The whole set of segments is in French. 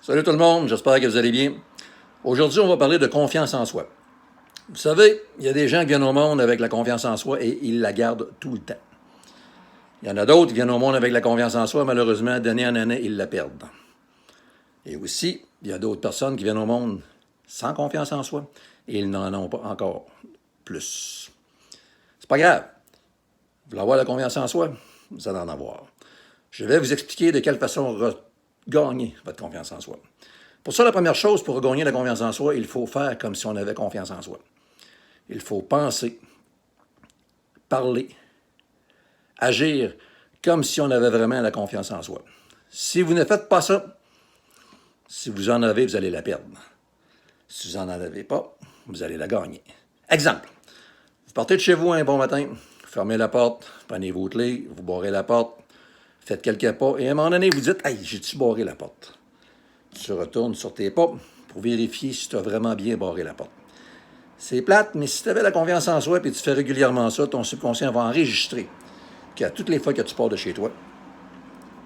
Salut tout le monde, j'espère que vous allez bien. Aujourd'hui, on va parler de confiance en soi. Vous savez, il y a des gens qui viennent au monde avec la confiance en soi et ils la gardent tout le temps. Il y en a d'autres qui viennent au monde avec la confiance en soi, malheureusement, d'année en année, ils la perdent. Et aussi, il y a d'autres personnes qui viennent au monde sans confiance en soi et ils n'en ont pas encore plus. C'est pas grave. Vous voulez avoir la confiance en soi? Vous allez en avoir. Je vais vous expliquer de quelle façon regagner votre confiance en soi. Pour ça, la première chose, pour regagner la confiance en soi, il faut faire comme si on avait confiance en soi. Il faut penser, parler, agir comme si on avait vraiment la confiance en soi. Si vous ne faites pas ça, si vous en avez, vous allez la perdre. Si vous n'en avez pas, vous allez la gagner. Exemple, vous partez de chez vous un bon matin, fermez la porte, prenez vos clés, vous barrez la porte, faites quelques pas, et à un moment donné, vous dites « Hey, j'ai-tu barré la porte? » Tu retournes sur tes pas pour vérifier si tu as vraiment bien barré la porte. C'est plate, mais si tu avais la confiance en soi et tu fais régulièrement ça, ton subconscient va enregistrer qu'à toutes les fois que tu pars de chez toi,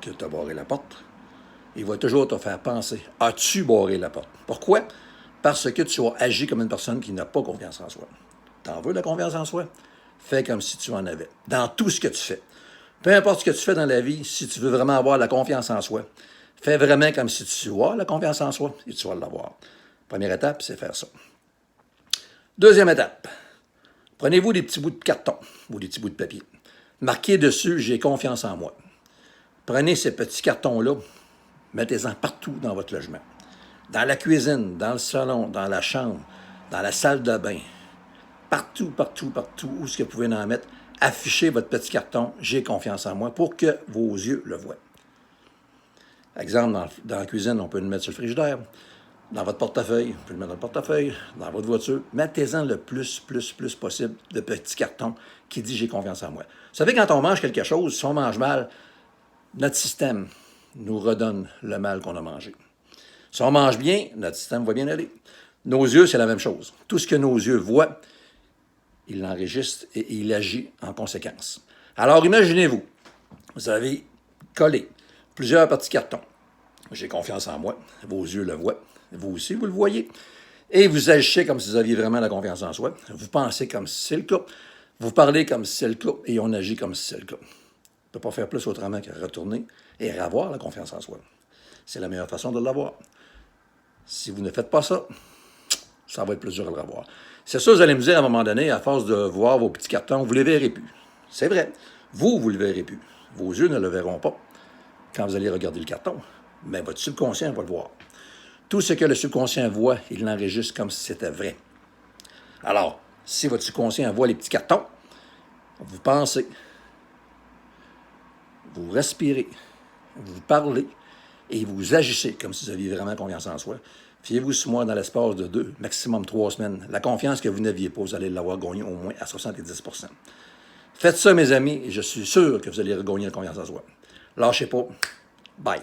que tu as barré la porte, il va toujours te faire penser « As-tu barré la porte? » Pourquoi? Parce que tu as agi comme une personne qui n'a pas confiance en soi. T'en veux de la confiance en soi? Fais comme si tu en avais. Dans tout ce que tu fais. Peu importe ce que tu fais dans la vie, si tu veux vraiment avoir la confiance en soi, fais vraiment comme si tu as la confiance en soi et tu vas l'avoir. Première étape, c'est faire ça. Deuxième étape, prenez-vous des petits bouts de carton ou des petits bouts de papier. Marquez dessus « J'ai confiance en moi ». Prenez ces petits cartons-là, mettez-en partout dans votre logement. Dans la cuisine, dans le salon, dans la chambre, dans la salle de bain. Partout, partout, partout, où est-ce que vous pouvez en mettre, affichez votre petit carton « J'ai confiance en moi » pour que vos yeux le voient. Exemple, dans la cuisine, on peut le mettre sur le frigidaire. Dans votre portefeuille, vous pouvez le mettre dans le portefeuille, dans votre voiture. Mettez-en le plus possible de petits cartons qui dit « J'ai confiance en moi ». Vous savez, quand on mange quelque chose, si on mange mal, notre système nous redonne le mal qu'on a mangé. Si on mange bien, notre système va bien aller. Nos yeux, c'est la même chose. Tout ce que nos yeux voient, il l'enregistre et il agit en conséquence. Alors, imaginez-vous, vous avez collé plusieurs petits cartons. J'ai confiance en moi. Vos yeux le voient. Vous aussi, vous le voyez. Et vous agissez comme si vous aviez vraiment la confiance en soi. Vous pensez comme si c'est le cas. Vous parlez comme si c'est le cas. Et on agit comme si c'est le cas. On ne peut pas faire plus autrement que retourner et avoir la confiance en soi. C'est la meilleure façon de l'avoir. Si vous ne faites pas ça, ça va être plus dur à le revoir. C'est ça, vous allez me dire à un moment donné, à force de voir vos petits cartons, vous ne les verrez plus. C'est vrai. Vous ne le verrez plus. Vos yeux ne le verront pas quand vous allez regarder le carton. Mais votre subconscient va le voir. Tout ce que le subconscient voit, il l'enregistre comme si c'était vrai. Alors, si votre subconscient voit les petits cartons, vous pensez, vous respirez, vous parlez et vous agissez comme si vous aviez vraiment confiance en soi. Fiez-vous sur moi dans l'espace de 2, maximum 3 semaines. La confiance que vous n'aviez pas, vous allez l'avoir gagnée au moins à 70%. Faites ça, mes amis, et je suis sûr que vous allez regagner la confiance en soi. Lâchez pas. Bye.